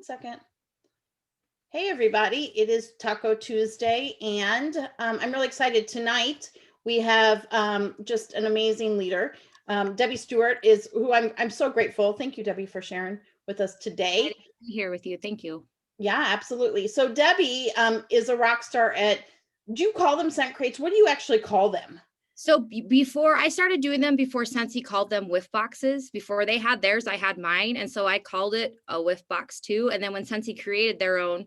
One second. Hey, everybody. It is Taco Tuesday, and I'm really excited. Tonight, we have just an amazing leader. Debbie Stewart is who I'm so grateful. Thank you, Debbie, for sharing with us today. Here with you. Thank you. Yeah, absolutely. So Debbie is a rock star at, do you call them scent crates? What do you actually call them? So before I started doing them, before Scentsy called them whiff boxes, before they had theirs, I had mine. And so I called it a whiff box too. And then when Scentsy created their own,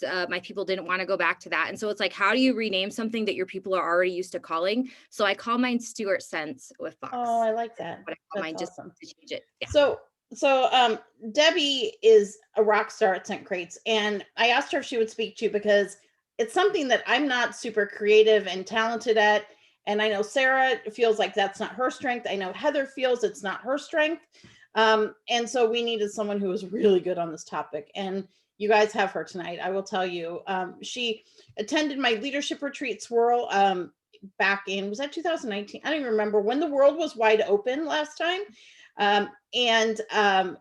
my people didn't want to go back to that. And so it's like, how do you rename something that your people are already used to calling? So I call mine Stewart Scents whiff box. Oh, I like that. But I call That's mine just awesome. to change it. Yeah. So Debbie is a rock star at Scent Crates, and I asked her if she would speak to you because it's something that I'm not super creative and talented at. And I know Sarah feels like that's not her strength. I know Heather feels it's not her strength. And so we needed someone who was really good on this topic. And you guys have her tonight. I will tell you, she attended my leadership retreat swirl back in, was that 2019? I don't even remember, when the world was wide open last time. And I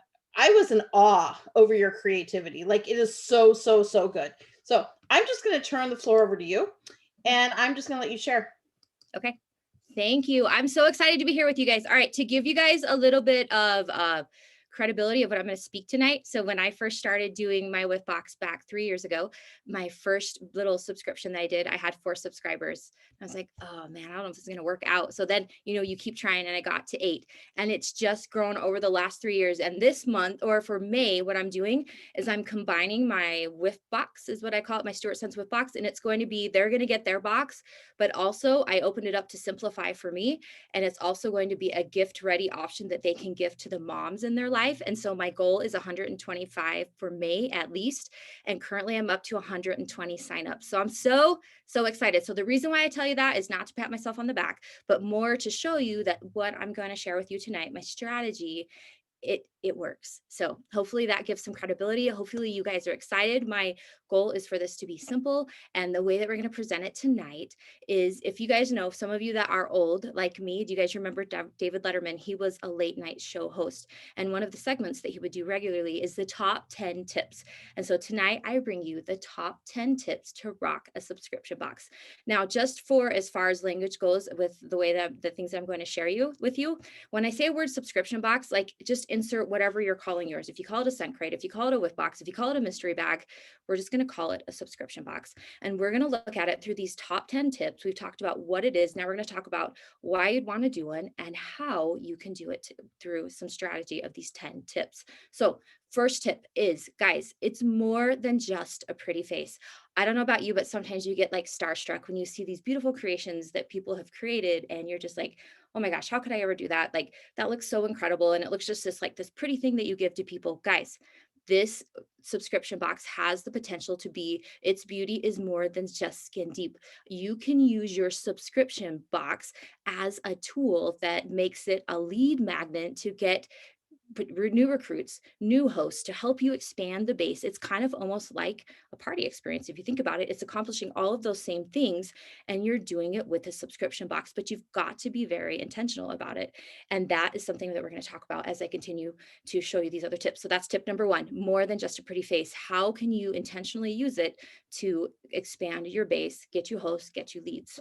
was in awe over your creativity. Like, it is so, so, so good. So I'm just going to turn the floor over to you, and I'm just going to let you share. Okay. Thank you. I'm so excited to be here with you guys. All right. To give you guys a little bit of credibility of what I'm going to speak tonight. So when I first started doing my whiff box back 3 years ago, my first little subscription that I did, I had 4 subscribers. I was like, oh man, I don't know if this is going to work out. So then, you keep trying, and I got to 8, and it's just grown over the last 3 years. And this month, or for May, what I'm doing is I'm combining my whiff box, is what I call it, my Stewart Scents whiff box. And it's going to be, they're going to get their box, but also I opened it up to simplify for me. And it's also going to be a gift ready option that they can give to the moms in their life. And so my goal is 125 for May at least. And currently I'm up to 120 signups. So I'm so excited. So the reason why I tell you that is not to pat myself on the back, but more to show you that what I'm going to share with you tonight, my strategy, it works. So hopefully that gives some credibility. Hopefully you guys are excited. My goal is for this to be simple. And the way that we're going to present it tonight is, if you guys know, some of you that are old like me, do you guys remember David Letterman? He was a late night show host. And one of the segments that he would do regularly is the top 10 tips. And so tonight I bring you the top 10 tips to rock a subscription box. Now, just for as far as language goes, with the way that the things I'm going to share with you, when I say word subscription box, like, just insert whatever you're calling yours. If you call it a scent crate, if you call it a whiff box, if you call it a mystery bag, we're just going to call it a subscription box. And we're going to look at it through these top 10 tips. We've talked about what it is. Now we're going to talk about why you'd want to do one and how you can do it through some strategy of these 10 tips. So first tip is, guys, it's more than just a pretty face. I don't know about you, but sometimes you get like starstruck when you see these beautiful creations that people have created, and you're just like, oh my gosh, how could I ever do that? Like, that looks so incredible. And it looks just this pretty thing that you give to people. Guys, this subscription box has the potential to be, its beauty is more than just skin deep. You can use your subscription box as a tool that makes it a lead magnet to get new recruits, new hosts, to help you expand the base. It's kind of almost like a party experience. If you think about it, it's accomplishing all of those same things, and you're doing it with a subscription box, but you've got to be very intentional about it. And that is something that we're going to talk about as I continue to show you these other tips. So that's tip number 1, more than just a pretty face. How can you intentionally use it to expand your base, get you hosts, get you leads?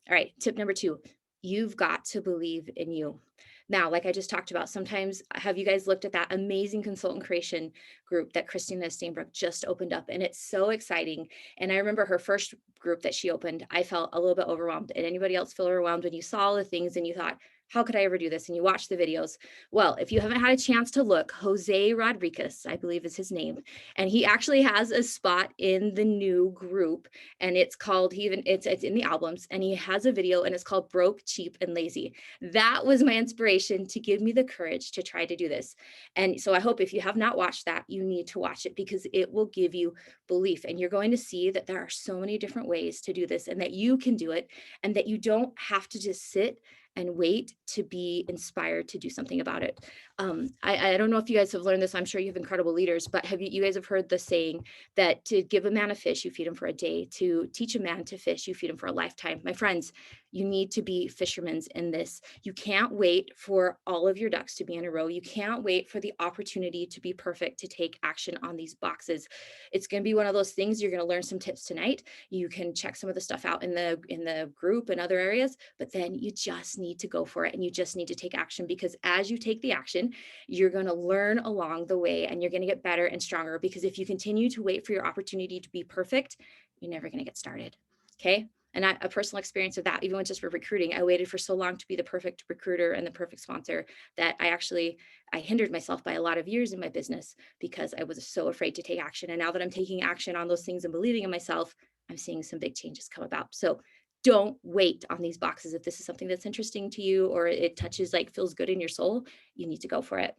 All right, tip number 2, you've got to believe in you. Now, like I just talked about, sometimes, have you guys looked at that amazing consultant creation group that Christina Steinbrook just opened up? And it's so exciting. And I remember her first group that she opened, I felt a little bit overwhelmed. And anybody else feel overwhelmed when you saw all the things and you thought, how could I ever do this? And you watch the videos. Well, if you haven't had a chance to look, Jose Rodriguez, I believe is his name, and he actually has a spot in the new group, and it's called, it's in the albums, and he has a video, and it's called Broke, Cheap, and Lazy. That was my inspiration to give me the courage to try to do this. And so I hope, if you have not watched that, you need to watch it, because it will give you belief, and you're going to see that there are so many different ways to do this, and that you can do it, and that you don't have to just sit and wait to be inspired to do something about it. I don't know if you guys have learned this. I'm sure you have incredible leaders, but you guys have heard the saying that to give a man a fish, you feed him for a day. To teach a man to fish, you feed him for a lifetime. My friends, you need to be fishermen in this. You can't wait for all of your ducks to be in a row. You can't wait for the opportunity to be perfect to take action on these boxes. It's going to be one of those things. You're going to learn some tips tonight. You can check some of the stuff out in the group and other areas, but then you just need to go for it, and you just need to take action, because as you take the action, you're going to learn along the way, and you're going to get better and stronger, because if you continue to wait for your opportunity to be perfect, you're never going to get started. Okay. And a personal experience of that, even with just for recruiting, I waited for so long to be the perfect recruiter and the perfect sponsor that I hindered myself by a lot of years in my business because I was so afraid to take action. And now that I'm taking action on those things and believing in myself, I'm seeing some big changes come about. So don't wait on these boxes. If this is something that's interesting to you, or it touches, like, feels good in your soul, you need to go for it.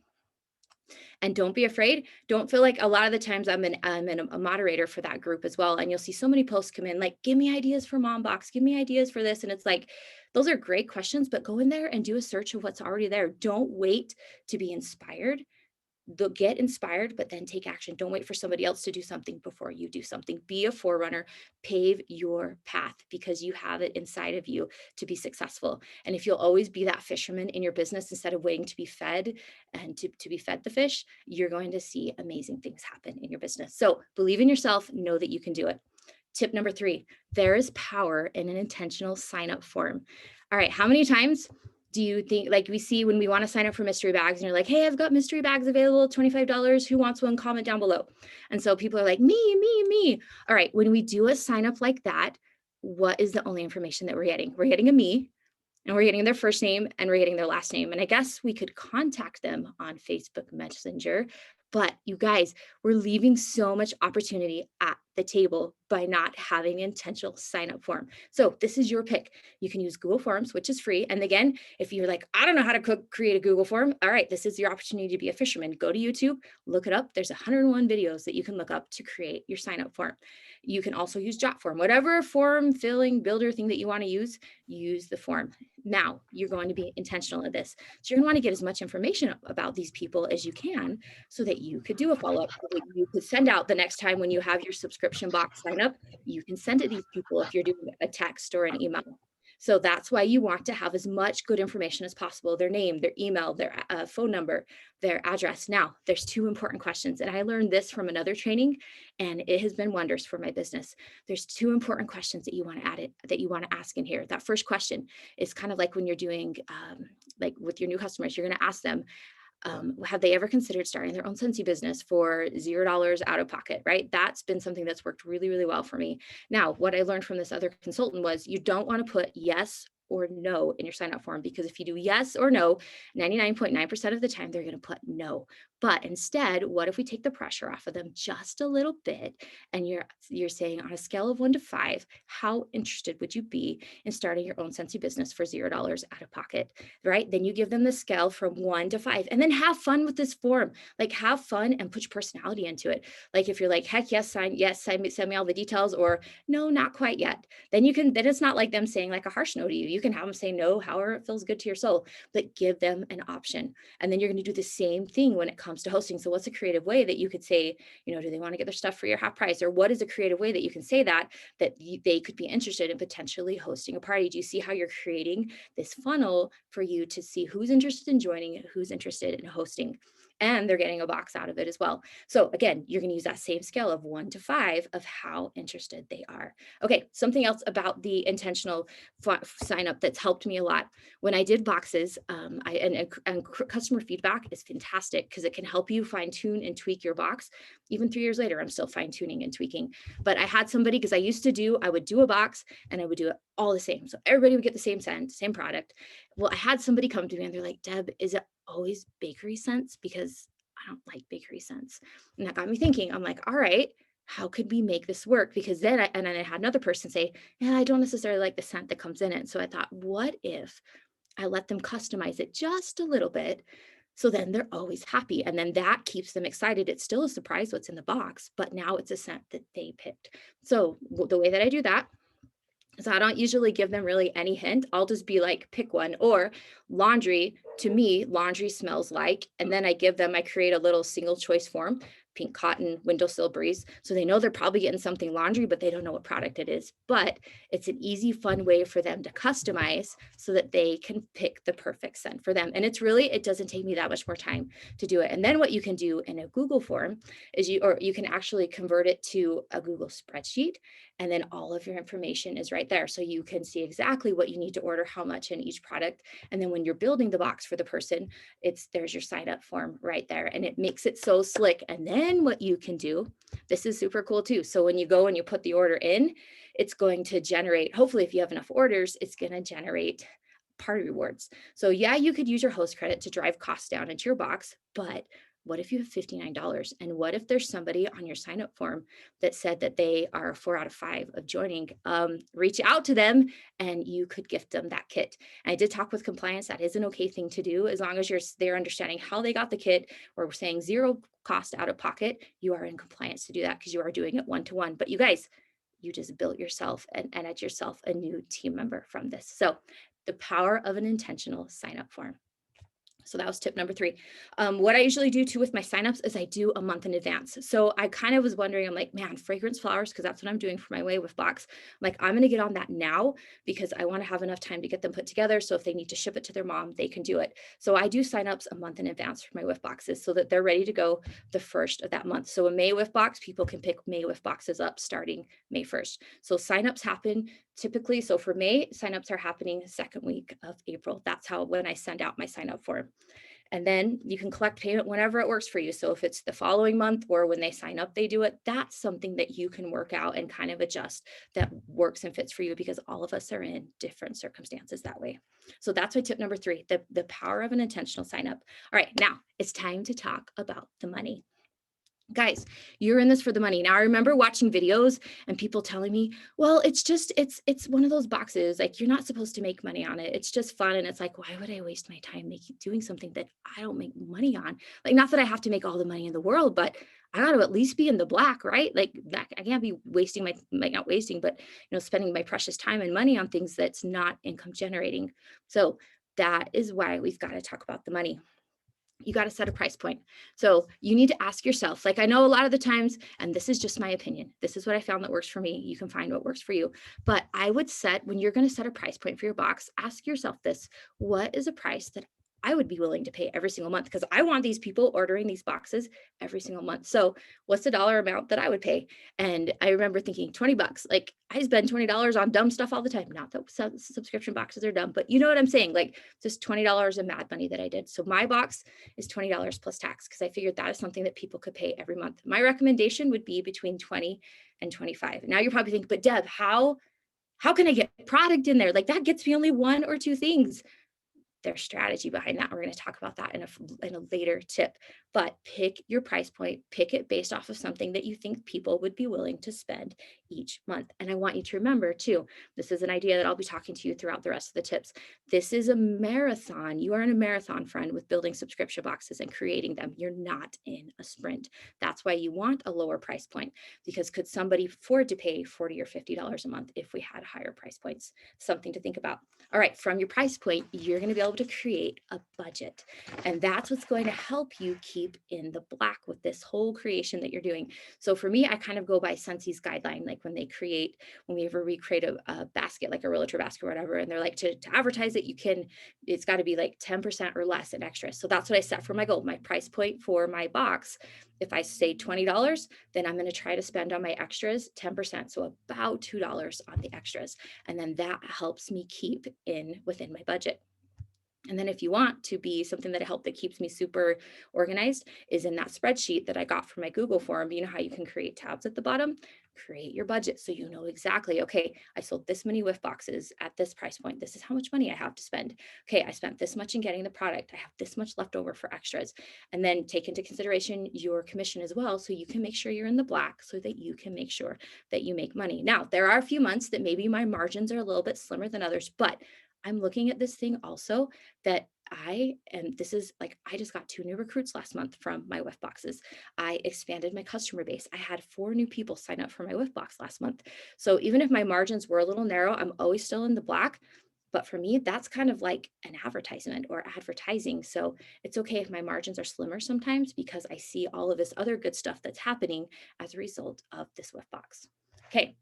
And don't be afraid. Don't feel like, a lot of the times I'm a moderator for that group as well. And you'll see so many posts come in like, give me ideas for mom box, give me ideas for this. And it's like, those are great questions, but go in there and do a search of what's already there. Don't wait to be inspired. They'll get inspired, but then take action. Don't wait for somebody else to do something before you do something. Be a forerunner, pave your path, because you have it inside of you to be successful. And if you'll always be that fisherman in your business instead of waiting to be fed and to be fed the fish, you're going to see amazing things happen in your business. So believe in yourself, know that you can do it. Tip number 3, there is power in an intentional sign up form. All right, how many times do you think, like, we see when we want to sign up for mystery bags and you're like, hey, I've got mystery bags available, $25. Who wants one? Comment down below. And so people are like, me. All right, when we do a sign up like that, what is the only information that we're getting? We're getting a me, and we're getting their first name, and we're getting their last name. And I guess we could contact them on Facebook Messenger. But you guys, we're leaving so much opportunity at the table by not having an intentional sign up form. So this is your pick. You can use Google Forms, which is free. And again, if you're like, I don't know how to create a Google form, all right, this is your opportunity to be a fisherman. Go to YouTube, look it up. There's 101 videos that you can look up to create your sign up form. You can also use Jotform, whatever form filling builder thing that you want to use the form. Now you're going to be intentional in this. So you're going to want to get as much information about these people as you can, so that you could do a follow-up, so that you could send out the next time when you have your subscription box sign up, you can send it to these people if you're doing a text or an email. So that's why you want to have as much good information as possible: their name, their email, their phone number, their address. Now, there's 2 important questions, and I learned this from another training, and it has been wonders for my business. There's 2 important questions that you want to ask in here. That first question is kind of like when you're doing, like with your new customers, you're going to ask them, have they ever considered starting their own Scentsy business for $0 out of pocket, right? That's been something that's worked really, really well for me. Now, what I learned from this other consultant was you don't want to put yes or no in your sign up form, because if you do yes or no, 99.9% of the time they're going to put no. But instead, what if we take the pressure off of them just a little bit, and you're saying, on a scale of 1 to 5, how interested would you be in starting your own Scentsy business for $0 out of pocket, right? Then you give them the scale from 1 to 5, and then have fun with this form. Like, have fun and put your personality into it. Like, if you're like, heck yes, send me all the details, or no, not quite yet, then it's not like them saying like a harsh no to you. You can have them say no however it feels good to your soul, but give them an option. And then you're going to do the same thing when it comes to hosting. So what's a creative way that you could say, do they want to get their stuff for your half price? Or what is a creative way that you can say that they could be interested in potentially hosting a party? Do you see how you're creating this funnel for you to see who's interested in joining, who's interested in hosting? And they're getting a box out of it as well. So again, you're going to use that same scale of 1 to 5 of how interested they are. Okay, something else about the intentional sign up that's helped me a lot. When I did boxes, customer feedback is fantastic, because it can help you fine tune and tweak your box. Even 3 years later, I'm still fine tuning and tweaking. But I had somebody, because I would do a box and I would do it all the same. So everybody would get the same scent, same product. Well, I had somebody come to me and they're like, Deb, is it always bakery scents? Because I don't like bakery scents. And that got me thinking. I'm like, all right, how could we make this work? Because then I had another person say, yeah, I don't necessarily like the scent that comes in it. So I thought, what if I let them customize it just a little bit? So then they're always happy. And then that keeps them excited. It's still a surprise what's in the box, but now it's a scent that they picked. So the way that I do that So I don't usually give them really any hint. I'll just be like, pick one. Or laundry, to me, laundry smells like, and then I create a little single choice form, pink cotton, windowsill breeze. So they know they're probably getting something laundry, but they don't know what product it is. But it's an easy, fun way for them to customize so that they can pick the perfect scent for them. And it doesn't take me that much more time to do it. And then what you can do in a Google form is you can actually convert it to a Google spreadsheet, and then all of your information is right there. So you can see exactly what you need to order, how much in each product. And then when you're building the box for the person, there's your sign up form right there. And it makes it so slick. And then what you can do, this is super cool too. So when you go and you put the order in, it's going to generate, hopefully if you have enough orders, it's going to generate party rewards. So yeah, you could use your host credit to drive costs down into your box, but what if you have $59? And what if there's somebody on your sign up form that said that they are 4 out of 5 of joining? Reach out to them and you could gift them that kit. And I did talk with compliance. That is an okay thing to do as long as they're understanding how they got the kit, or we're saying zero cost out of pocket. You are in compliance to do that because you are doing it one-to-one. But you guys, you just built yourself and added yourself a new team member from this. So the power of an intentional sign up form. So that was tip number 3. What I usually do too with my signups is I do a month in advance. So I kind of was wondering, I'm like, man, fragrance flowers, because that's what I'm doing for my Way with box. I'm like, I'm going to get on that now because I want to have enough time to get them put together. So if they need to ship it to their mom, they can do it. So I do signups a month in advance for my Whiff boxes so that they're ready to go the first of that month. So a May Whiff box, people can pick May Whiff boxes up starting May 1st. So signups happen typically. So for May, signups are happening second week of April. That's how when I send out my sign up form. And then you can collect payment whenever it works for you. So if it's the following month or when they sign up, they do it. That's something that you can work out and kind of adjust that works and fits for you, because all of us are in different circumstances that way. So that's my tip number 3, the power of an intentional sign up. All right, now it's time to talk about the money. Guys, you're in this for the money. Now, I remember watching videos and people telling me, well, it's one of those boxes, like you're not supposed to make money on it. It's just fun. And it's like, why would I waste my time doing something that I don't make money on? Like, not that I have to make all the money in the world, but I got to at least be in the black, right? Like that, I can't be wasting not wasting, but spending my precious time and money on things that's not income generating. So that is why we've got to talk about the money. You got to set a price point. So you need to ask yourself, like, I know a lot of the times, and this is just my opinion, this is what I found that works for me. You can find what works for you. But I would when you're going to set a price point for your box, ask yourself this: what is a price that I would be willing to pay every single month? Because I want these people ordering these boxes every single month. So what's the dollar amount that I would pay? And I remember thinking $20. Like, I spend $20 on dumb stuff all the time. Not that subscription boxes are dumb, but you know what I'm saying? Like, just $20 of mad money that I did. So my box is $20 plus tax, because I figured that is something that people could pay every month. My recommendation would be between 20 and 25. Now you're probably thinking, but Deb, how can I get product in there? Like, that gets me only 1 or 2 things. Their strategy behind that. We're going to talk about that in a later tip. But pick your price point, pick it based off of something that you think people would be willing to spend each month. And I want you to remember too, this is an idea that I'll be talking to you throughout the rest of the tips. This is a marathon. You are in a marathon, friend, with building subscription boxes and creating them. You're not in a sprint. That's why you want a lower price point, because could somebody afford to pay $40 or $50 a month if we had higher price points? Something to think about. All right, from your price point, you're going to be able to create a budget. And that's what's going to help you keep in the black with this whole creation that you're doing. So for me, I kind of go by Scentsy's guideline, like when we ever recreate a basket, like a realtor basket or whatever, and they're like, to advertise it, it's got to be like 10% or less in extras. So that's what I set for my goal. My price point for my box, if I say $20, then I'm going to try to spend on my extras 10%. So about $2 on the extras. And then that helps me keep within my budget. And then if you want to be something that keeps me super organized, is in that spreadsheet that I got from my Google form. You know how you can create tabs at the bottom? Create your budget so you know exactly, okay, I sold this many Whiff boxes at this price point. This is how much money I have to spend. Okay, I spent this much in getting the product. I have this much left over for extras. And then take into consideration your commission as well, so you can make sure you're in the black, so that you can make sure that you make money. Now, there are a few months that maybe my margins are a little bit slimmer than others, but I'm looking at this thing also that this is like, I just got 2 new recruits last month from my whiff boxes. I expanded my customer base. I had 4 new people sign up for my whiff box last month. So even if my margins were a little narrow, I'm always still in the black. But for me, that's kind of like an advertisement or advertising. So it's okay if my margins are slimmer sometimes because I see all of this other good stuff that's happening as a result of this whiff box. Okay.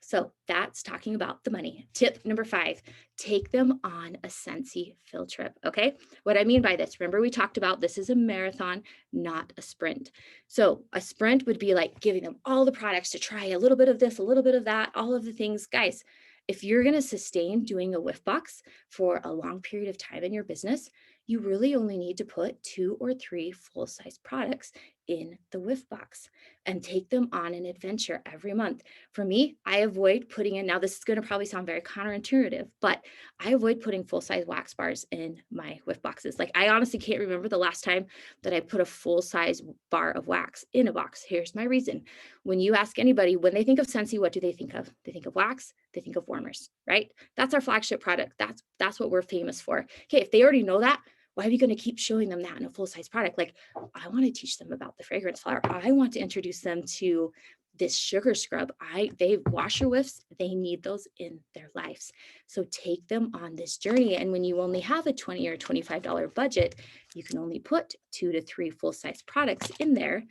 So that's talking about the money. Tip number 5, take them on a Scentsy field trip. Okay. What I mean by this, remember we talked about this is a marathon, not a sprint. So a sprint would be like giving them all the products to try a little bit of this, a little bit of that, all of the things. Guys, if you're going to sustain doing a whiff box for a long period of time in your business, you really only need to put 2 or 3 full-size products in the whiff box and take them on an adventure every month. For me, I avoid putting in, now this is going to probably sound very counterintuitive, but I avoid putting full-size wax bars in my whiff boxes. Like, I honestly can't remember the last time that I put a full-size bar of wax in a box. Here's my reason. When you ask anybody, when they think of Scentsy, what do they think of? They think of wax, they think of warmers, right? That's our flagship product. That's what we're famous for. Okay, if they already know that, why are we going to keep showing them that in a full-size product? Like, I want to teach them about the fragrance flower. I want to introduce them to this sugar scrub. They washer whiffs, they need those in their lives. So take them on this journey. And when you only have a $20 or $25 budget, you can only put 2 to 3 full-size products in there.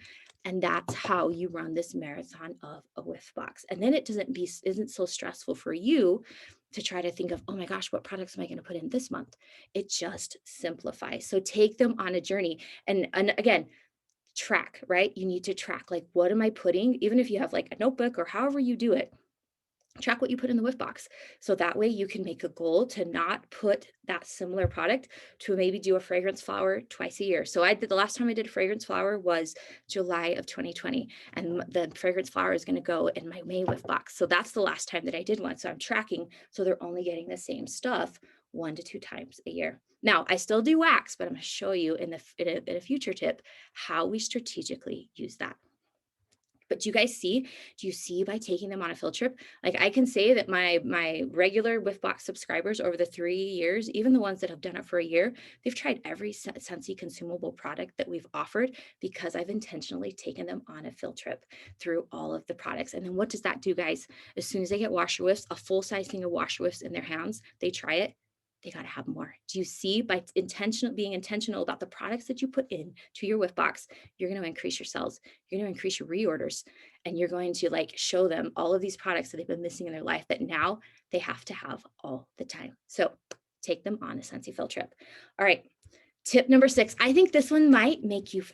And that's how you run this marathon of a whiff box. And then it isn't so stressful for you to try to think of, oh my gosh, what products am I going to put in this month? It just simplifies. So take them on a journey. And again, track, right? You need to track, like, what am I putting? Even if you have like a notebook or however you do it, track what you put in the whiff box. So that way you can make a goal to not put that similar product, to maybe do a fragrance flower twice a year. So the last time I did a fragrance flower was July of 2020. And the fragrance flower is going to go in my May whiff box. So that's the last time that I did one. So I'm tracking. So they're only getting the same stuff 1 to 2 times a year. Now I still do wax, but I'm going to show you in a future tip how we strategically use that. But do you see by taking them on a field trip? Like, I can say that my regular whiff box subscribers over the 3 years, even the ones that have done it for a year, they've tried every Scentsy consumable product that we've offered because I've intentionally taken them on a field trip through all of the products. And then what does that do, guys? As soon as they get washer whiffs, a full size thing of washer whiffs in their hands, they try it, they got to have more. Do you see, by being intentional about the products that you put in to your whiff box, you're going to increase your sales, you're going to increase your reorders, and you're going to like show them all of these products that they've been missing in their life that now they have to have all the time. So take them on a Scentsy field trip. All right. Tip number 6. I think this one might make you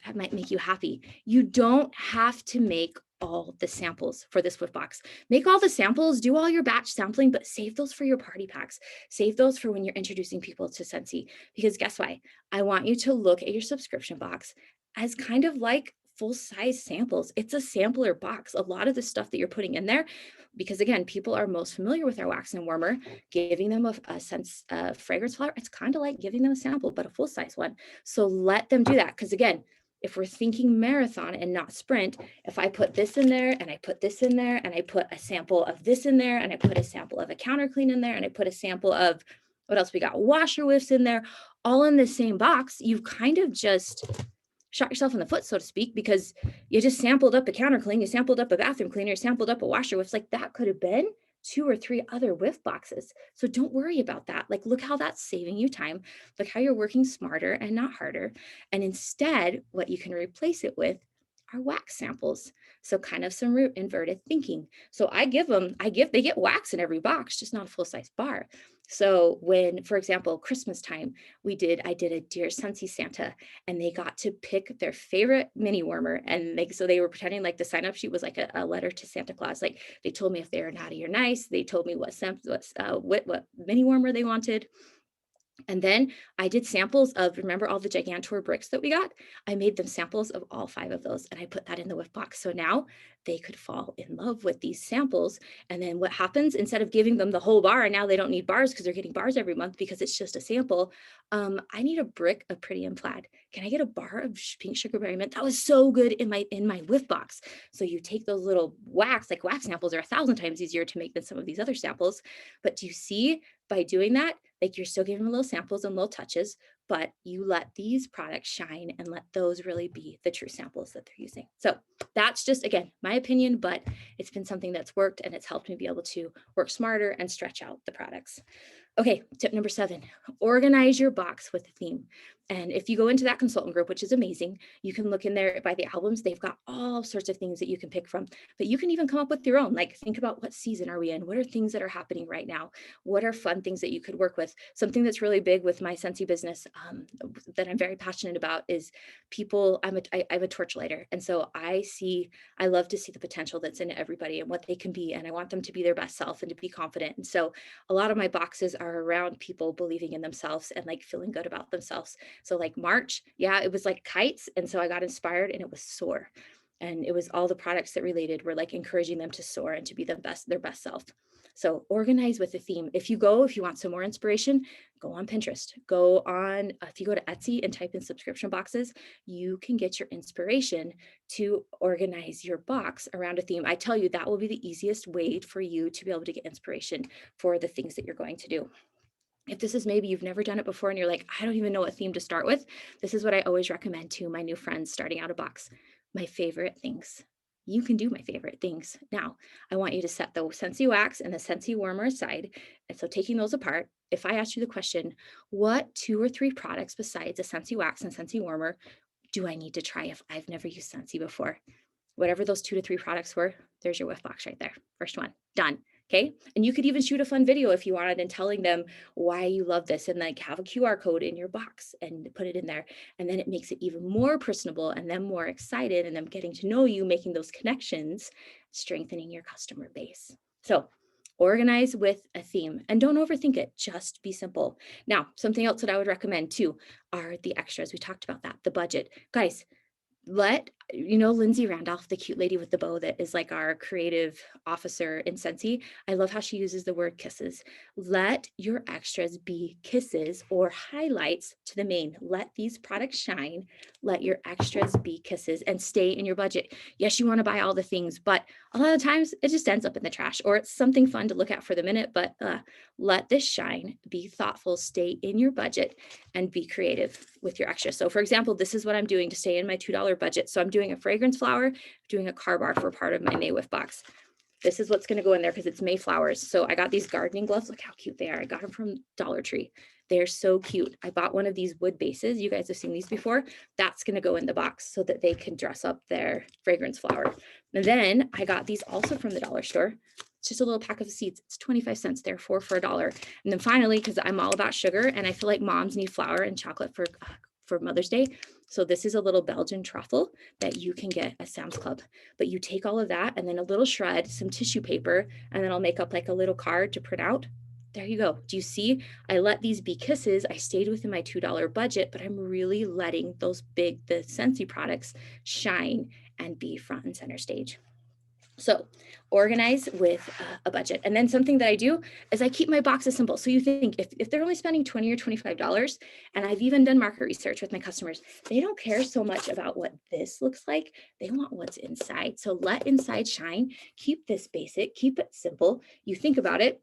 happy. You don't have to make all the samples for this whiff box. Make all the samples, do all your batch sampling, but save those for your party packs. Save those for when you're introducing people to Scentsy. Because guess what? I want you to look at your subscription box as kind of like full-size samples. It's a sampler box. A lot of the stuff that you're putting in there, because again, people are most familiar with our wax and warmer, giving them a sense of fragrance flower. It's kind of like giving them a sample, but a full-size one. So let them do that. Because again, if we're thinking marathon and not sprint, if I put this in there and I put this in there and I put a sample of this in there and I put a sample of a counter clean in there and I put a sample of what else we got, washer whiffs in there, all in the same box, you've kind of just shot yourself in the foot, so to speak, because you just sampled up a counter clean, you sampled up a bathroom cleaner, you sampled up a washer whiffs. Like, that could have been 2 or 3 other whiff boxes. So don't worry about that. Like, look how that's saving you time. Look how you're working smarter and not harder. And instead, what you can replace it with are wax samples. So kind of some inverted thinking. So they get wax in every box, just not a full-size bar. So when, for example, Christmas time, I did a Dear Scentsy Santa, and they got to pick their favorite mini warmer. And so they were pretending like the sign-up sheet was like a letter to Santa Claus. Like, they told me if they were naughty or nice. They told me what mini warmer they wanted. And then I did samples of, remember all the Gigantor bricks that we got? I made them samples of all 5 of those, and I put that in the whiff box. So now they could fall in love with these samples. And then what happens, instead of giving them the whole bar, and now they don't need bars because they're getting bars every month because it's just a sample. I need a brick of Pretty and Plaid. Can I get a bar of pink sugar berry mint? That was so good in my whiff box. So you take those little wax samples are 1,000 times easier to make than some of these other samples. But do you see, by doing that, like, you're still giving them little samples and little touches, but you let these products shine and let those really be the true samples that they're using. So that's just, again, my opinion, but it's been something that's worked and it's helped me be able to work smarter and stretch out the products. Okay, tip number 7, organize your box with a theme. And if you go into that consultant group, which is amazing, you can look in there by the albums. They've got all sorts of things that you can pick from, but you can even come up with your own. Like, think about what season are we in? What are things that are happening right now? What are fun things that you could work with? Something that's really big with my Scentsy business that I'm very passionate about is people. I'm a torch lighter. And so I love to see the potential that's in everybody and what they can be. And I want them to be their best self and to be confident. And so a lot of my boxes are around people believing in themselves and like feeling good about themselves. So like March, yeah, it was like kites. And so I got inspired and it was soar. And it was all the products that related were like encouraging them to soar and to be their best self. So organize with a theme. If you want some more inspiration, go on Pinterest, if you go to Etsy and type in subscription boxes, you can get your inspiration to organize your box around a theme. I tell you, that will be the easiest way for you to be able to get inspiration for the things that you're going to do. If this is maybe you've never done it before and you're like, I don't even know what theme to start with, this is what I always recommend to my new friends starting out a box. My favorite things. You can do my favorite things. Now, I want you to set the Scentsy wax and the Scentsy warmer aside. And so taking those apart, if I ask you the question, what 2 or 3 products besides a Scentsy wax and Scentsy warmer do I need to try if I've never used Scentsy before? Whatever those 2 to 3 products were, there's your whiff box right there. First one, done. Okay. And you could even shoot a fun video if you wanted and telling them why you love this and like have a QR code in your box and put it in there. And then it makes it even more personable and them more excited and them getting to know you, making those connections, strengthening your customer base. So organize with a theme and don't overthink it. Just be simple. Now, something else that I would recommend too are the extras. We talked about that, the budget. Guys, Lindsay Randolph, the cute lady with the bow that is like our creative officer in Scentsy. I love how she uses the word kisses. Let your extras be kisses or highlights to the main. Let these products shine. Let your extras be kisses and stay in your budget. Yes, you want to buy all the things, but a lot of times it just ends up in the trash or it's something fun to look at for the minute, but let this shine, be thoughtful, stay in your budget and be creative with your extras. So for example, this is what I'm doing to stay in my $2 budget. So I'm doing a fragrance flower, doing a car bar for part of my May whiff box. This is what's going to go in there because it's Mayflowers. So I got these gardening gloves. Look how cute they are. I got them from Dollar Tree. They're so cute. I bought one of these wood bases. You guys have seen these before. That's going to go in the box so that they can dress up their fragrance flower. And then I got these also from the dollar store. It's just a little pack of seeds. It's 25 cents. They're 4 for $1. And then finally, because I'm all about sugar and I feel like moms need flour and chocolate for Mother's Day. So this is a little Belgian truffle that you can get at Sam's Club. But you take all of that and then a little shred, some tissue paper, and then I'll make up like a little card to print out. There you go. Do you see? I let these be kisses. I stayed within my $2 budget, but I'm really letting the Scentsy products shine and be front and center stage. So organize with a budget. And then something that I do is I keep my boxes simple. So you think if they're only spending $20 or $25, and I've even done market research with my customers, they don't care so much about what this looks like. They want what's inside. So let inside shine. Keep this basic, keep it simple. You think about it.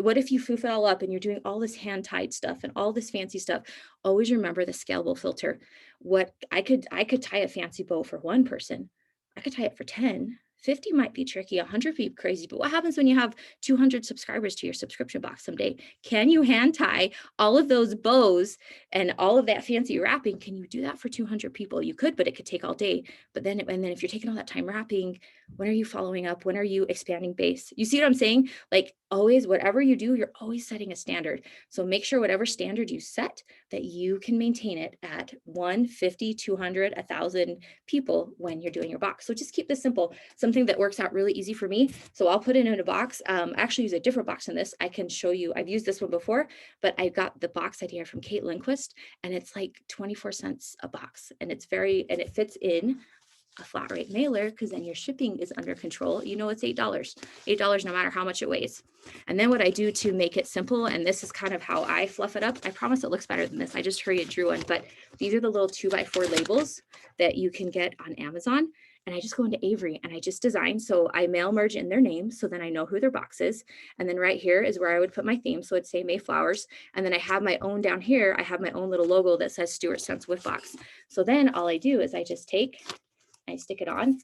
What if you foof it all up and you're doing all this hand-tied stuff and all this fancy stuff? Always remember the scalable filter. What I could tie a fancy bow for one person. I could tie it for 10. 50 might be tricky, 100 be crazy, but what happens when you have 200 subscribers to your subscription box someday? Can you hand tie all of those bows and all of that fancy wrapping? Can you do that for 200 people? You could, but it could take all day. But then if you're taking all that time wrapping, when are you following up? When are you expanding base? You see what I'm saying? Like always, whatever you do, you're always setting a standard. So make sure whatever standard you set that you can maintain it at 150, 200, 1,000 people when you're doing your box. So just keep this simple. Something that works out really easy for me. So I'll put it in a box. I actually use a different box than this. I can show you. I've used this one before, but I got the box idea from Kate Lindquist, and it's like 24 cents a box, and it fits in a flat rate mailer because then your shipping is under control. It's $8 no matter how much it weighs. And then what I do to make it simple, and this is kind of how I fluff it up. I promise it looks better than this. I just hurried and drew one, but these are the little 2x4 labels that you can get on Amazon. and I just go into Avery and I just design. So I mail merge in their name. So then I know who their box is. And then right here is where I would put my theme. So it'd say Mayflowers. And then I have my own down here. I have my own little logo that says Stewart Scents Whiff Box. So then all I do is I just take, I stick it on,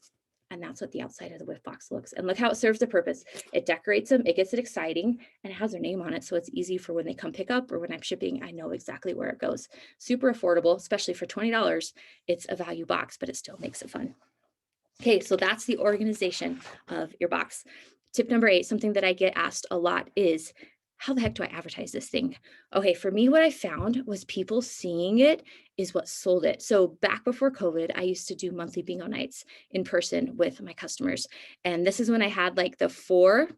and that's what the outside of the whiff box looks. And look how it serves the purpose. It decorates them, it gets it exciting, and it has their name on it. So it's easy for when they come pick up or when I'm shipping, I know exactly where it goes. Super affordable, especially for $20. It's a value box, but it still makes it fun. Okay, so that's the organization of your box. Tip number 8, something that I get asked a lot is, how the heck do I advertise this thing? Okay, for me, what I found was people seeing it is what sold it. So back before COVID, I used to do monthly bingo nights in person with my customers. And this is when I had like the four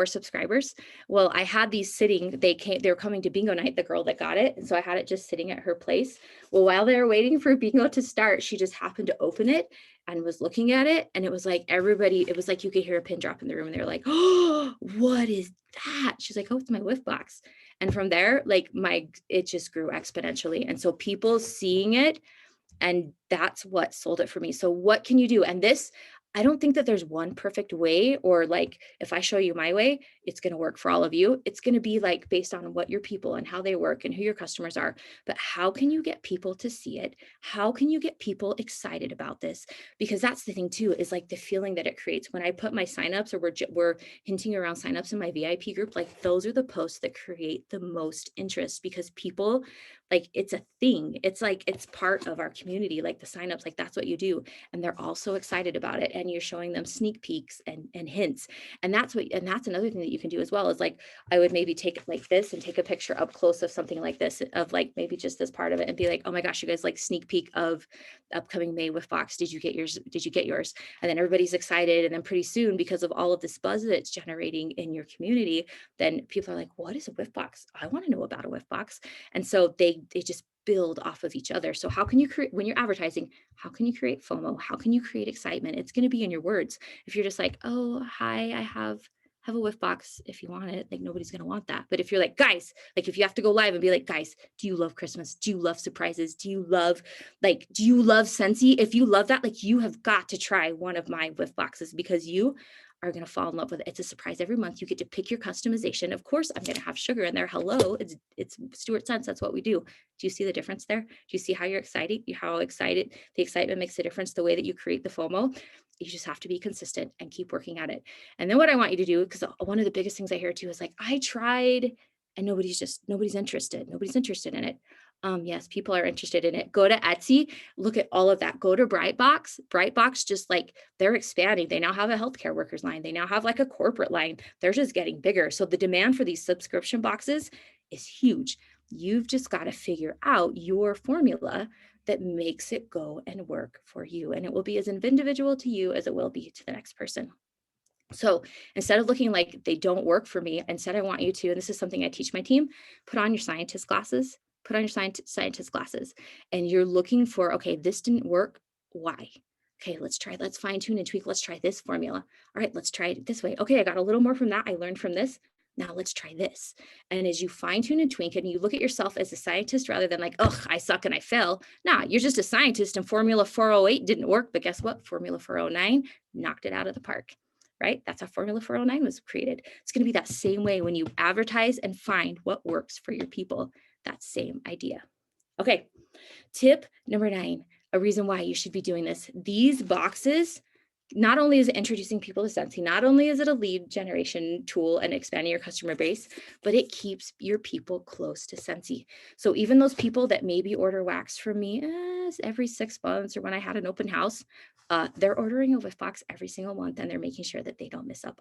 subscribers. Well, I had these sitting, they were coming to bingo night, the girl that got it. And so I had it just sitting at her place. Well, while they were waiting for bingo to start, she just happened to open it and was looking at it. And it was like everybody, it was like you could hear a pin drop in the room and they were like, oh, what is that? She's like, oh, it's my whiff box. And from there, like it just grew exponentially. And so people seeing it, and that's what sold it for me. So what can you do? And this, I don't think that there's one perfect way, or like if I show you my way, it's going to work for all of you. It's going to be like based on what your people and how they work and who your customers are. But how can you get people to see it? How can you get people excited about this? Because that's the thing too, is like the feeling that it creates. When I put my signups, or we're hinting around signups in my VIP group, like those are the posts that create the most interest, because people, like, it's a thing. It's like, it's part of our community, like the signups, like that's what you do. And they're all so excited about it. And you're showing them sneak peeks and hints. And that's another thing that you can do as well, is like, I would maybe take it like this and take a picture up close of something like this, of like maybe just this part of it, and be like, oh my gosh, you guys, like sneak peek of upcoming May with Fox. Did you get yours? Did you get yours? And then everybody's excited. And then pretty soon, because of all of this buzz that it's generating in your community, then people are like, what is a whiff box? I want to know about a whiff box. And so they just build off of each other. So how can you create, when you're advertising, how can you create FOMO? How can you create excitement? It's going to be in your words. If you're just like, oh, hi, I have a whiff box if you want it, like nobody's going to want that. But if you're like, guys, like if you have to go live and be like, guys, do you love Christmas? Do you love surprises? Do you love Scentsy? If you love that, like you have got to try one of my whiff boxes, because you are going to fall in love with it. It's a surprise every month. You get to pick your customization. Of course, I'm going to have sugar in there. Hello, it's Stewart Scents. That's what we do. Do you see the difference there? Do you see how you're excited? How excited the excitement makes a difference, the way that you create the FOMO? You just have to be consistent and keep working at it. And then what I want you to do, because one of the biggest things I hear too is like, I tried and nobody's interested. Nobody's interested in it. Yes, people are interested in it. Go to Etsy, look at all of that. Go to Brightbox. Brightbox, just like they're expanding. They now have a healthcare workers line. They now have like a corporate line. They're just getting bigger. So the demand for these subscription boxes is huge. You've just got to figure out your formula that makes it go and work for you. And it will be as individual to you as it will be to the next person. So instead of looking like they don't work for me, instead I want you to, and this is something I teach my team, put on your scientist glasses, scientist glasses, and you're looking for, okay, this didn't work. Why? Okay, let's fine tune and tweak. Let's try this formula. All right, let's try it this way. Okay, I got a little more from that. I learned from this. Now let's try this. And as you fine tune and tweak it, and you look at yourself as a scientist rather than like, oh, I suck and I fail. Nah, you're just a scientist, and Formula 408 didn't work, but guess what? Formula 409 knocked it out of the park. Right? That's how Formula 409 was created. It's going to be that same way when you advertise and find what works for your people. That same idea. Okay. Tip number 9, a reason why you should be doing this. These boxes, not only is it introducing people to Scentsy, not only is it a lead generation tool and expanding your customer base, but it keeps your people close to Scentsy. So even those people that maybe order wax from me every 6 months, or when I had an open house, they're ordering a whiff box every single month, and they're making sure that they don't miss out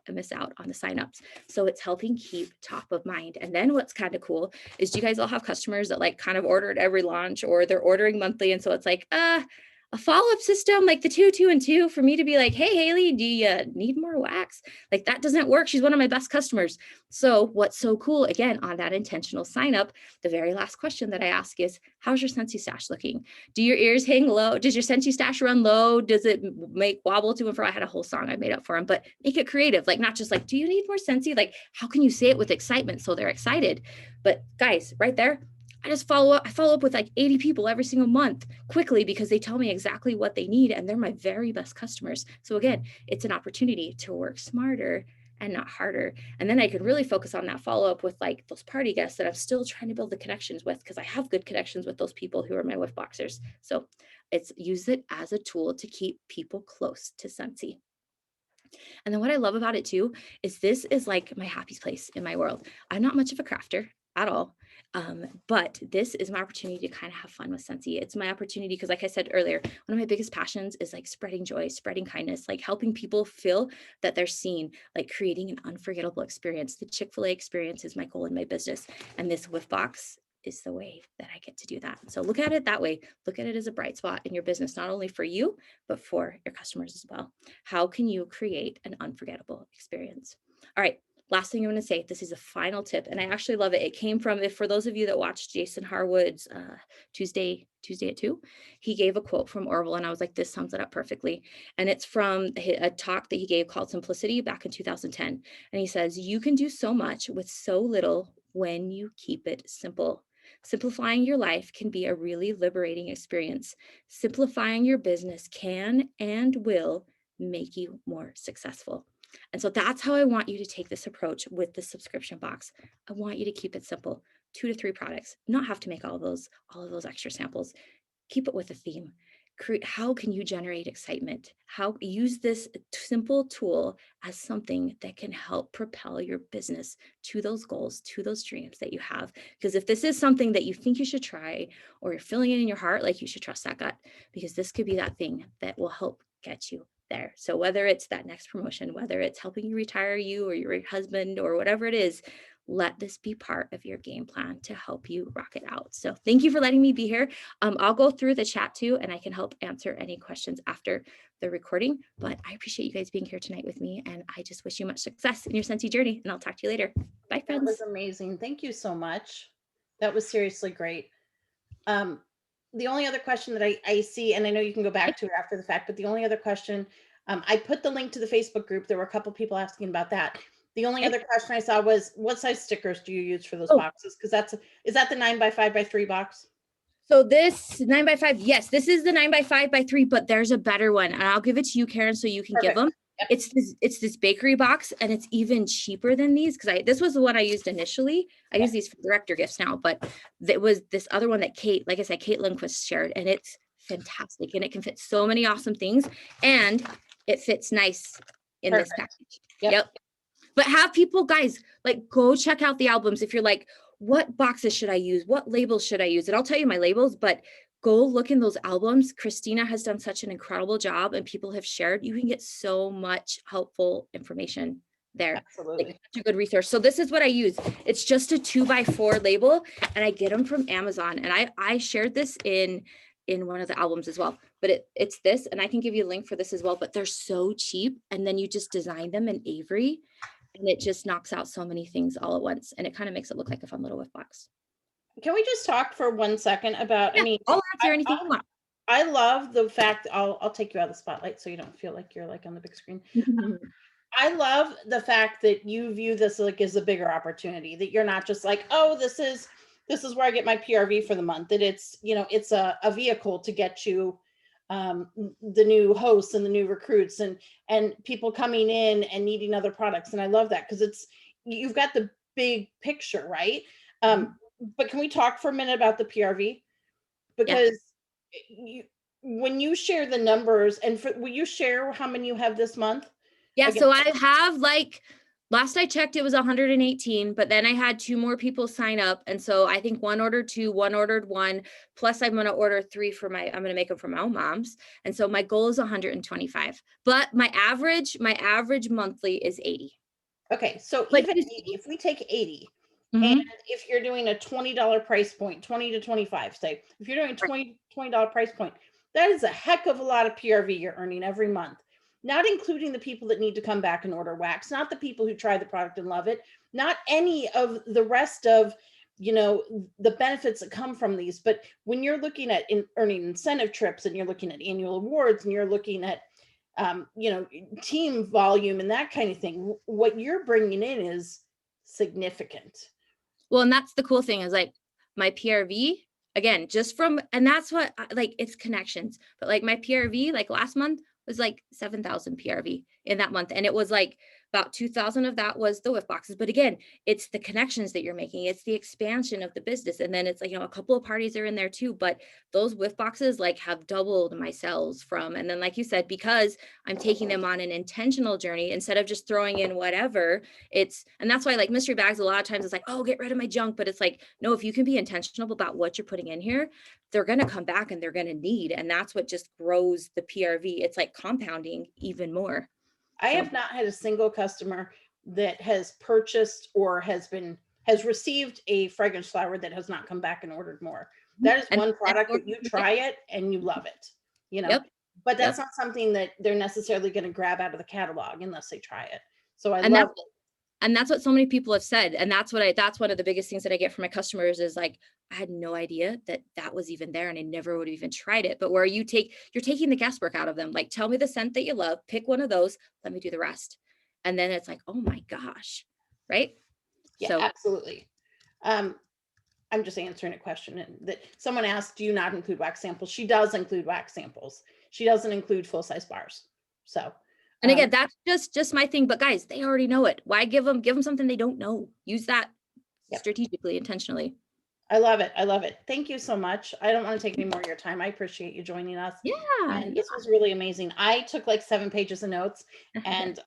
on the signups. So it's helping keep top of mind. And then what's kind of cool is, do you guys all have customers that like kind of order at every launch, or they're ordering monthly? And so it's like, a follow-up system like the 2, 2, and 2 for me to be like, hey, Haley, do you need more wax? Like that doesn't work. She's one of my best customers. So what's so cool, again, on that intentional sign up, the very last question that I ask is, how's your Scentsy stash looking? Do your ears hang low? Does your Scentsy stash run low? Does it make wobble to and fro? I had a whole song I made up for them, but make it creative. Like not just like, do you need more Scentsy? Like how can you say it with excitement so they're excited? But guys, right there, I follow up with like 80 people every single month quickly because they tell me exactly what they need and they're my very best customers. So again, it's an opportunity to work smarter and not harder. And then I could really focus on that follow up with like those party guests that I'm still trying to build the connections with because I have good connections with those people who are my whiff boxers. So use it as a tool to keep people close to Scentsy. And then what I love about it too is this is like my happy place in my world. I'm not much of a crafter at all. But this is my opportunity to kind of have fun with Scentsy. It's my opportunity because, like I said earlier, one of my biggest passions is like spreading joy, spreading kindness, like helping people feel that they're seen, like creating an unforgettable experience. The Chick-fil-A experience is my goal in my business. And this whiff box is the way that I get to do that. So look at it that way. Look at it as a bright spot in your business, not only for you, but for your customers as well. How can you create an unforgettable experience? All right. Last thing I'm going to say, this is a final tip, and I actually love it. It came from, if for those of you that watched Jason Harwood's Tuesday at 2, he gave a quote from Orville, and I was like, this sums it up perfectly. And it's from a talk that he gave called Simplicity back in 2010. And he says, you can do so much with so little when you keep it simple. Simplifying your life can be a really liberating experience. Simplifying your business can and will make you more successful. And so that's how I want you to take this approach with the subscription box. I want you to keep it simple, 2 to 3 products, not have to make all of those extra samples. Keep it with a theme. How can you generate excitement? How use this simple tool as something that can help propel your business to those goals, to those dreams that you have. Because if this is something that you think you should try, or you're feeling it in your heart, like, you should trust that gut, because this could be that thing that will help get you there. So whether it's that next promotion, whether it's helping you retire you or your husband or whatever it is, let this be part of your game plan to help you rock it out. So thank you for letting me be here. I'll go through the chat too, and I can help answer any questions after the recording. But I appreciate you guys being here tonight with me, and I just wish you much success in your Scentsy journey, and I'll talk to you later. Bye, friends. That was amazing. Thank you so much. That was seriously great. The only other question that I see, and I know you can go back to it after the fact, but the only other question, I put the link to the Facebook group. There were a couple people asking about that. The only other question I saw was, what size stickers do you use for those boxes? Because is that the 9x5x3 box? So this 9x5, yes, this is the 9x5x3, but there's a better one, and I'll give it to you, Karen, so you can give them. Yep. It's this bakery box, and it's even cheaper than these because this was the one I used initially. I use these for director gifts now, but it was this other one that Kate, like I said, Kate Lundquist shared, and it's fantastic, and it can fit so many awesome things, and it fits nice in this package. Yep. But have people, guys, like, go check out the albums. If you're like, what boxes should I use? What labels should I use? And I'll tell you my labels, but go look in those albums. Christina has done such an incredible job, and people have shared. You can get so much helpful information there. Absolutely. Like, such a good resource. So this is what I use. It's just a 2x4 label, and I get them from Amazon. And I shared this in one of the albums as well, but it's this, and I can give you a link for this as well, but they're so cheap. And then you just design them in Avery, and it just knocks out so many things all at once, and it kind of makes it look like a fun little whiff box. Can we just talk for 1 second about, Yeah, I'll answer anything you want. I love the fact, I'll take you out of the spotlight so you don't feel like you're like on the big screen. I love the fact that you view this like as a bigger opportunity, that you're not just like, oh, this is where I get my PRV for the month, that it's, it's a vehicle to get you the new hosts and the new recruits and people coming in and needing other products. And I love that because you've got the big picture, right? But can we talk for a minute about the PRV? Because when you share the numbers, and will you share how many you have this month? Yeah, so I have, like, last I checked, it was 118, but then I had 2 more people sign up. And so I think one ordered 2, one ordered 1, plus I'm going to order 3 I'm going to make them for my own moms. And so my goal is 125, but my average monthly is 80. Okay. So even 80, if we take 80, and if you're doing a $20 price point, 20 to 25, say, if you're doing $20 price point, that is a heck of a lot of PRV you're earning every month. Not including the people that need to come back and order wax, not the people who try the product and love it, not any of the rest of, the benefits that come from these. But when you're looking at earning incentive trips, and you're looking at annual awards, and you're looking at, team volume and that kind of thing, what you're bringing in is significant. Well, and that's the cool thing is, like, my PRV, again, just from, and that's what like, it's connections, but like my PRV, like last month was like 7,000 PRV in that month. And it was like about 2,000 of that was the whiff boxes. But again, it's the connections that you're making. It's the expansion of the business. And then it's like, a couple of parties are in there too, but those whiff boxes like have doubled my sales from, and then like you said, because I'm taking them on an intentional journey instead of just throwing in whatever. And that's why like mystery bags, a lot of times it's like, oh, get rid of my junk. But it's like, no, if you can be intentional about what you're putting in here, they're going to come back and they're going to need. And that's what just grows the PRV. It's like compounding even more. I have not had a single customer that has purchased or has received a fragrance flower that has not come back and ordered more. That is one product that you try it and you love it, Yep. But that's not something that they're necessarily going to grab out of the catalog unless they try it. So I And love it. And that's what so many people have said. And that's one of the biggest things that I get from my customers is like, I had no idea that was even there and I never would have even tried it. But where you're taking the guesswork out of them. Like, tell me the scent that you love, pick one of those, let me do the rest. And then it's like, oh my gosh. Right. Yeah, so, absolutely. I'm just answering a question that someone asked, do you not include wax samples? She does include wax samples. She doesn't include full-size bars. So, and again, that's just my thing. But guys, they already know it. Why give them something they don't know? Use that strategically, intentionally. I love it. I love it. Thank you so much. I don't want to take any more of your time. I appreciate you joining us. Yeah. And this was really amazing. I took like 7 pages of notes, and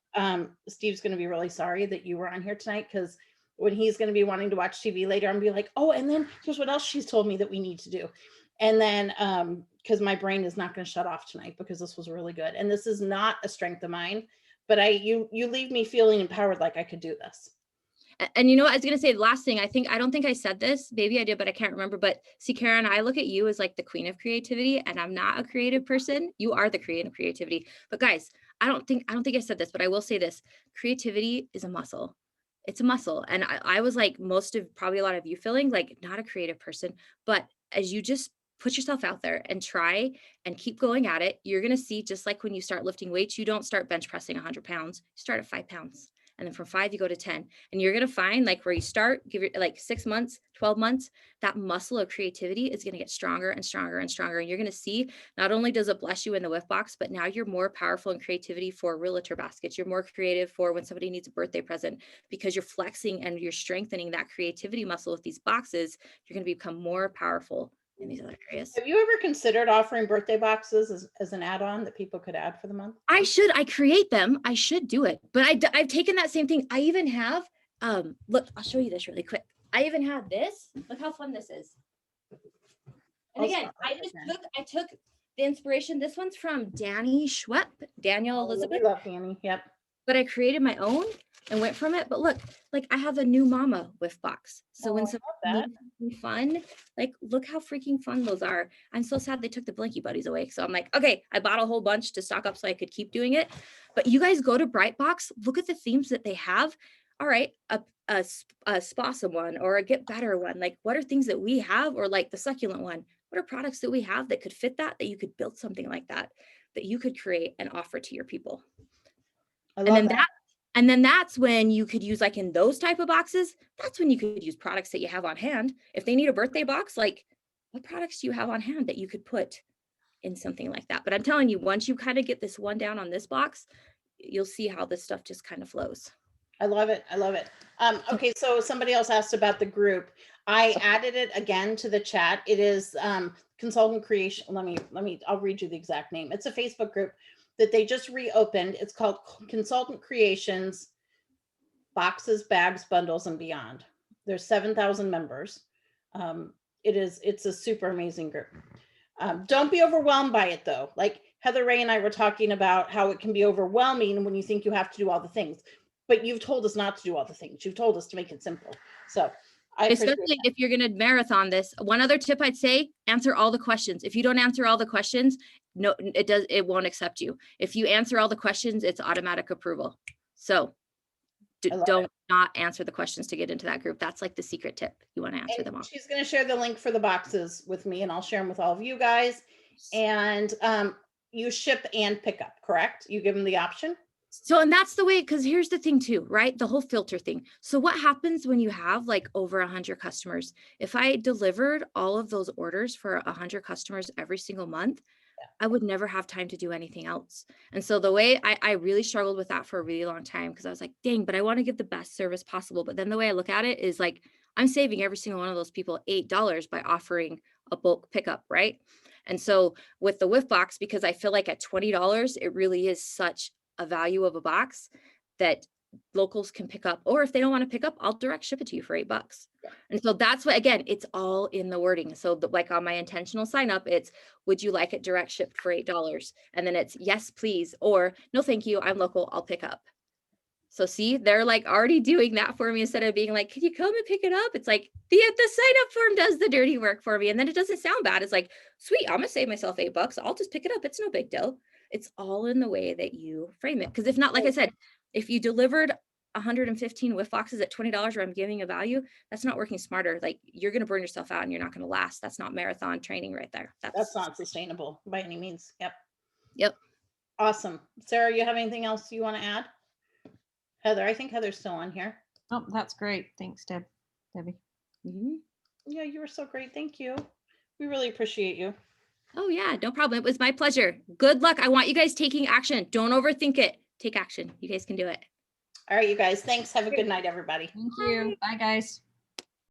Steve's going to be really sorry that you were on here tonight, because when he's going to be wanting to watch TV later, I'm going to be like, oh, and then here's what else she's told me that we need to do. And then, because my brain is not going to shut off tonight, because this was really good. And this is not a strength of mine, but you leave me feeling empowered, like I could do this. And you know what I was going to say, the last thing, I don't think I said this, maybe I did, but I can't remember. But see, Karen, I look at you as like the queen of creativity, and I'm not a creative person. You are the queen of creativity. But guys, I don't think I said this, but I will say this. Creativity is a muscle. It's a muscle. And I was like probably a lot of you feeling like not a creative person, but as you just put yourself out there and try and keep going at it, you're going to see, just like when you start lifting weights, you don't start bench pressing 100 pounds, you start at 5 pounds. And then from 5, you go to 10, and you're going to find like where you start, give it like 6 months, 12 months, that muscle of creativity is going to get stronger and stronger and stronger. And you're going to see, not only does it bless you in the whiff box, but now you're more powerful in creativity for realtor baskets. You're more creative for when somebody needs a birthday present, because you're flexing and you're strengthening that creativity muscle with these boxes. You're going to become more powerful in these other areas. Have you ever considered offering birthday boxes as an add-on that people could add for the month? I create them. I should do it. But I've taken that same thing. I even have, look, I'll show you this really quick. I even have this. Look how fun this is. And again, I took the inspiration. This one's from Danny Schwepp, Daniel Elizabeth. I love Danny. Yep. But I created my own and went from it. But look, like I have a new mama whiff box. So when something fun, like look how freaking fun those are. I'm so sad they took the Blinky Buddies away. So I'm like, okay, I bought a whole bunch to stock up so I could keep doing it. But you guys go to Brightbox, look at the themes that they have. All right, a Spossum one or a Get Better one. Like what are things that we have, or like the succulent one? What are products that we have that could fit that you could build something like that you could create and offer to your people? And then that's when you could use, like in those type of boxes, that's when you could use products that you have on hand. If they need a birthday box, like what products do you have on hand that you could put in something like that? But I'm telling you, once you kind of get this one down on this box, you'll see how this stuff just kind of flows. I love it. I love it. Okay. So somebody else asked about the group. I added it again to the chat. It is Consultant Creation. I'll read you the exact name. It's a Facebook group that they just reopened. It's called Consultant Creations, Boxes, Bags, Bundles, and Beyond. There's 7,000 members. It's a super amazing group. Don't be overwhelmed by it though. Like Heather Ray and I were talking about how it can be overwhelming when you think you have to do all the things, but you've told us not to do all the things. You've told us to make it simple. So especially if you're going to marathon this. One other tip I'd say, answer all the questions. If you don't answer all the questions, no, it won't accept you. If you answer all the questions, it's automatic approval. So don't not answer the questions to get into that group. That's like the secret tip. You want to answer them all. She's going to share the link for the boxes with me, and I'll share them with all of you guys. And you ship and pick up, correct? You give them the option? So, and that's the way, because here's the thing too, right? The whole filter thing. So what happens when you have like over 100 customers? If I delivered all of those orders for 100 customers every single month, I would never have time to do anything else. And so the way I really struggled with that for a really long time, because I was like, dang, but I want to give the best service possible. But then the way I look at it is like, I'm saving every single one of those people $8 by offering a bulk pickup, right? And so with the whiff box, because I feel like at $20, it really is such a value of a box that locals can pick up, or if they don't want to pick up, I'll direct ship it to you for $8. And so that's what, again, it's all in the wording. So like on my intentional sign up, it's, would you like it direct shipped for $8? And then it's yes, please, or no, thank you, I'm local, I'll pick up. So see, they're like already doing that for me instead of being like, can you come and pick it up? It's like the sign up form does the dirty work for me. And then it doesn't sound bad. It's like, sweet, I'm gonna save myself $8. I'll just pick it up. It's no big deal. It's all in the way that you frame it. Because if not, like I said, if you delivered 115 whiff boxes at $20 where I'm giving a value, that's not working smarter. Like you're going to burn yourself out and you're not going to last. That's not marathon training right there. That's not sustainable by any means. Yep. Awesome. Sarah, you have anything else you want to add? Heather, I think Heather's still on here. Oh, that's great. Thanks, Debbie. Mm-hmm. Yeah, you were so great. Thank you. We really appreciate you. Oh yeah, no problem. It was my pleasure. Good luck. I want you guys taking action. Don't overthink it. Take action. You guys can do it. All right, you guys. Thanks. Have a good night, everybody. Thank you. Bye, guys.